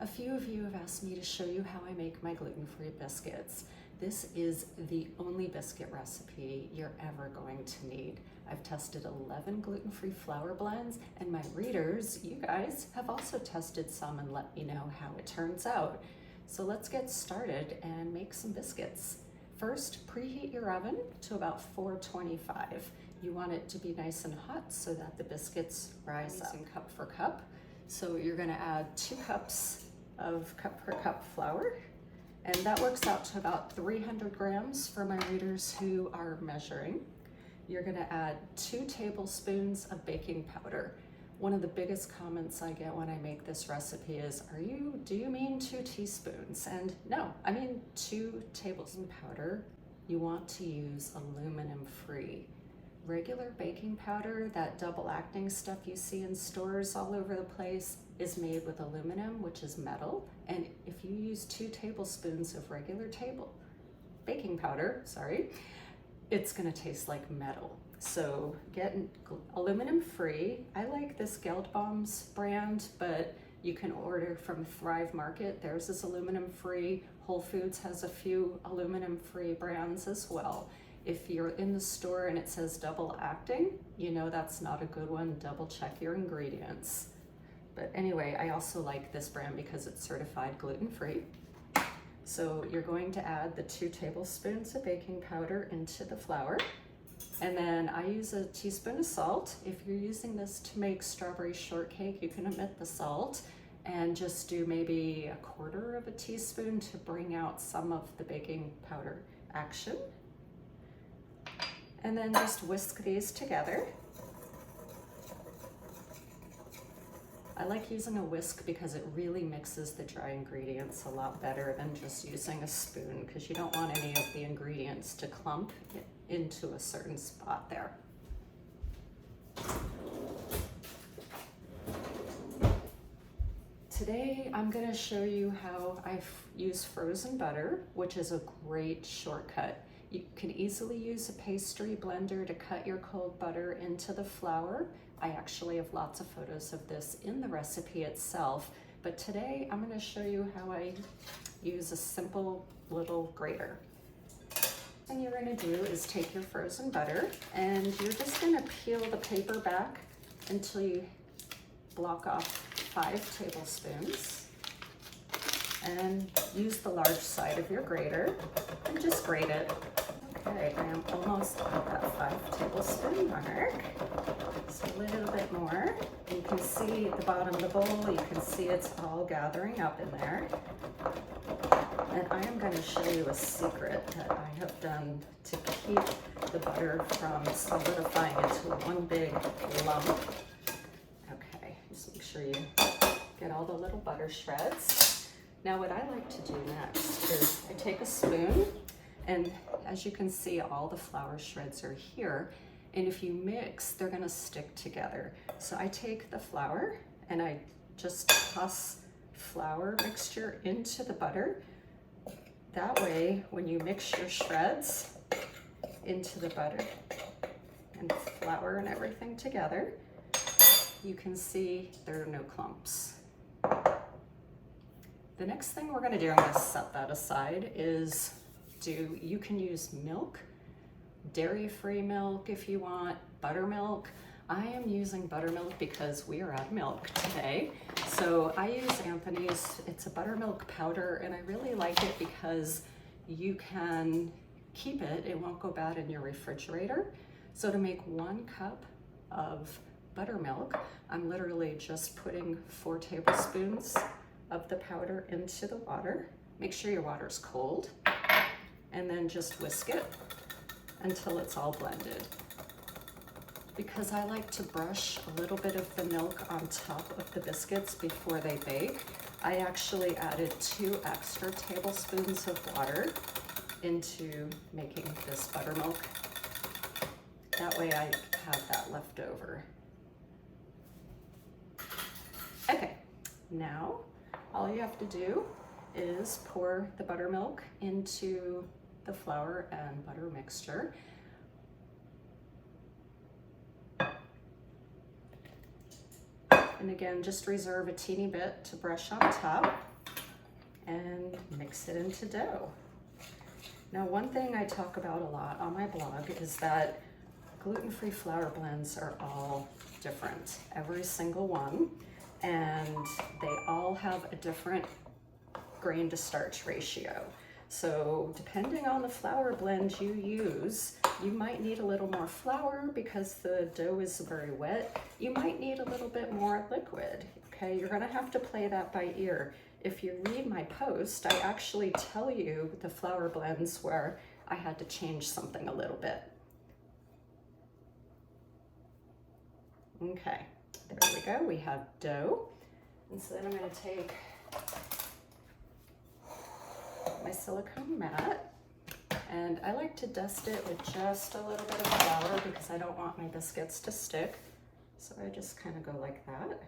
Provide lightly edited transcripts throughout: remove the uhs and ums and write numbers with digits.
A few of you have asked me to show you how I make my gluten-free biscuits. This is the only biscuit recipe you're ever going to need. I've tested 11 gluten-free flour blends, and my readers, you guys, have also tested some and let me know how it turns out. So let's get started and make some biscuits. First, preheat your oven to about 425. You want it to be nice and hot so that the biscuits rise up. Cup for cup. So you're gonna add 2 cups of cup per cup flour, and that works out to about 300 grams for my readers who are measuring. You're gonna add 2 tablespoons of baking powder. One of the biggest comments I get when I make this recipe is, do you mean 2 teaspoons? And no, I mean 2 tablespoons powder. You want to use aluminum free. Regular baking powder, that double acting stuff you see in stores all over the place, is made with aluminum, which is metal. And if you use 2 tablespoons of regular baking powder, it's gonna taste like metal. So get aluminum free. I like this Geldbaum's brand, but you can order from Thrive Market. Theirs is aluminum free. Whole Foods has a few aluminum free brands as well. If you're in the store and it says double acting, you know that's not a good one. Double check your ingredients. But anyway, I also like this brand because it's certified gluten-free. So you're going to add the 2 tablespoons of baking powder into the flour. And then I use a teaspoon of salt. If you're using this to make strawberry shortcake, you can omit the salt and just do maybe 1/4 of a teaspoon to bring out some of the baking powder action. And then just whisk these together. I like using a whisk because it really mixes the dry ingredients a lot better than just using a spoon, because you don't want any of the ingredients to clump into a certain spot there. Today, I'm gonna show you how I use frozen butter, which is a great shortcut. You can easily use a pastry blender to cut your cold butter into the flour. I actually have lots of photos of this in the recipe itself, but today I'm going to show you how I use a simple little grater. What you're going to do is take your frozen butter and you're just going to peel the paper back until you block off 5 tablespoons, and use the large side of your grater and just grate it. Okay, I am almost at that 5 tablespoon mark. Just a little bit more. You can see at the bottom of the bowl, you can see it's all gathering up in there. And I am going to show you a secret that I have done to keep the butter from solidifying into one big lump. Okay, just make sure you get all the little butter shreds. Now what I like to do next is I take a spoon, and as you can see, all the flour shreds are here. And if you mix, they're gonna stick together. So I take the flour and I just toss flour mixture into the butter. That way, when you mix your shreds into the butter and flour and everything together, you can see there are no clumps. The next thing we're gonna do, I'm gonna set that aside, is you can use milk, dairy-free milk if you want, buttermilk. I am using buttermilk because we are out of milk today. So I use Anthony's. It's a buttermilk powder, and I really like it because you can keep it. It won't go bad in your refrigerator. So to make 1 cup of buttermilk, I'm literally just putting 4 tablespoons of the powder into the water. Make sure your water's cold. And then just whisk it until it's all blended. Because I like to brush a little bit of the milk on top of the biscuits before they bake, I actually added 2 extra tablespoons of water into making this buttermilk. That way I have that left over. Okay, now all you have to do is pour the buttermilk into the flour and butter mixture. And again, just reserve a teeny bit to brush on top. and mix it into dough. Now, one thing I talk about a lot on my blog is that gluten-free flour blends are all different, every single one, and they all have a different grain to starch ratio. So depending on the flour blend you use, you might need a little more flour because the dough is very wet. You might need a little bit more liquid, okay? You're gonna have to play that by ear. If you read my post, I actually tell you the flour blends where I had to change something a little bit. Okay, there we go, we have dough. And so then I'm gonna take my silicone mat, and I like to dust it with just a little bit of flour because I don't want my biscuits to stick. So I just kind of go like that.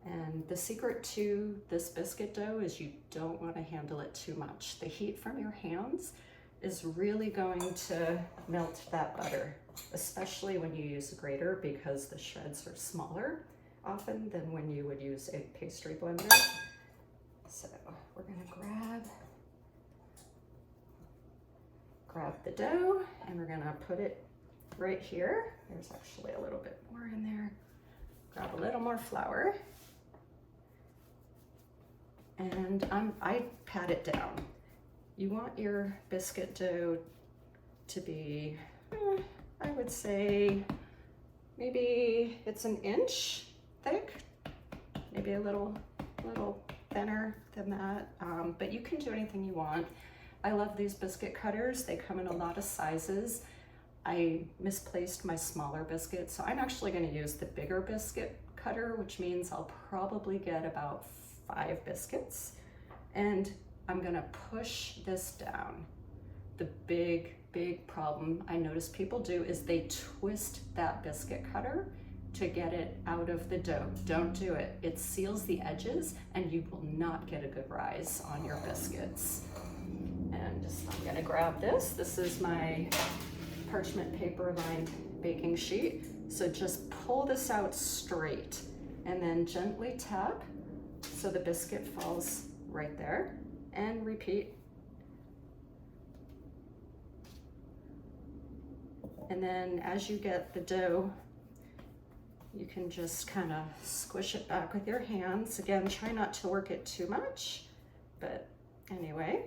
And the secret to this biscuit dough is you don't want to handle it too much. The heat from your hands is really going to melt that butter, especially when you use a grater because the shreds are smaller often than when you would use a pastry blender. So we're gonna grab the dough and we're gonna put it right here. There's actually a little bit more in there. Grab a little more flour. And I pat it down. You want your biscuit dough to be, I would say, maybe it's an inch thick, maybe a little thinner than that, but you can do anything you want. I love these biscuit cutters. They come in a lot of sizes. I misplaced my smaller biscuit, so I'm actually going to use the bigger biscuit cutter, which means I'll probably get about 5 biscuits, and I'm going to push this down. The big problem I notice people do is they twist that biscuit cutter to get it out of the dough. Don't do it. It seals the edges and you will not get a good rise on your biscuits. And I'm gonna grab this. This is my parchment paper lined baking sheet. So just pull this out straight and then gently tap so the biscuit falls right there, and repeat. And then as you get the dough, you can just kind of squish it back with your hands. Again, try not to work it too much, but anyway.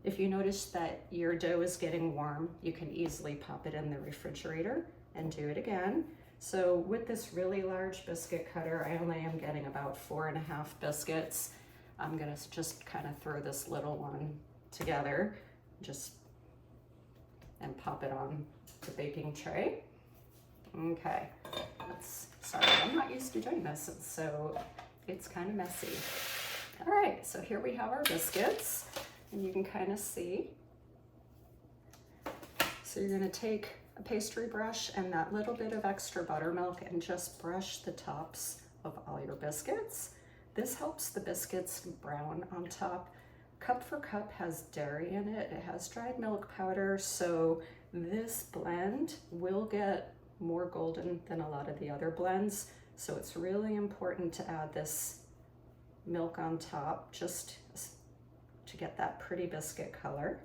If you notice that your dough is getting warm, you can easily pop it in the refrigerator and do it again. So with this really large biscuit cutter, I only am getting about 4.5 biscuits. I'm gonna just kind of throw this little one together, and pop it on the baking tray. Okay, sorry, I'm not used to doing this, so it's kind of messy. All right, so here we have our biscuits, and you can kind of see. So you're gonna take a pastry brush and that little bit of extra buttermilk and just brush the tops of all your biscuits. This helps the biscuits brown on top. Cup for Cup has dairy in it. It has dried milk powder, so this blend will get more golden than a lot of the other blends. So it's really important to add this milk on top just to get that pretty biscuit color.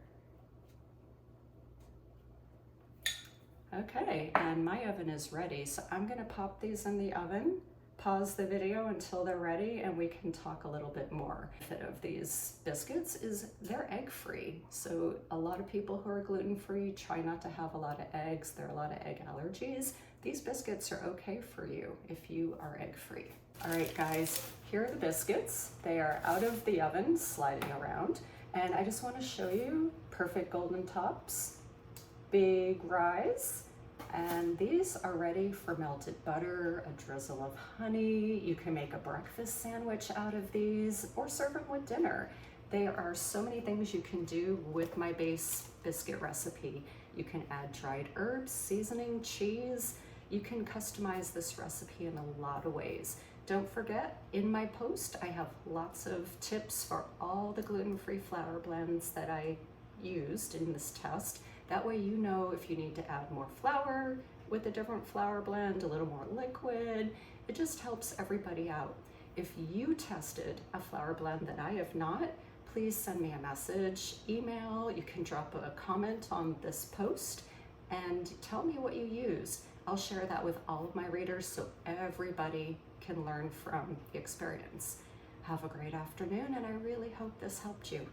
Okay, and my oven is ready, so I'm gonna pop these in the oven, pause the video until they're ready, and we can talk a little bit more. The benefit of these biscuits is they're egg-free. So a lot of people who are gluten-free try not to have a lot of eggs. There are a lot of egg allergies. These biscuits are okay for you if you are egg-free. All right, guys, here are the biscuits. They are out of the oven, sliding around, and I just wanna show you perfect golden tops, big rise, and these are ready for melted butter, a drizzle of honey. You can make a breakfast sandwich out of these or serve them with dinner. There are so many things you can do with my base biscuit recipe. You can add dried herbs, seasoning, cheese. You can customize this recipe in a lot of ways. Don't forget, in my post, I have lots of tips for all the gluten-free flour blends that I used in this test. That way you know if you need to add more flour, with a different flour blend, a little more liquid. It just helps everybody out. If you tested a flour blend that I have not, please send me a message, email, you can drop a comment on this post and tell me what you use. I'll share that with all of my readers so everybody can learn from the experience. Have a great afternoon, and I really hope this helped you.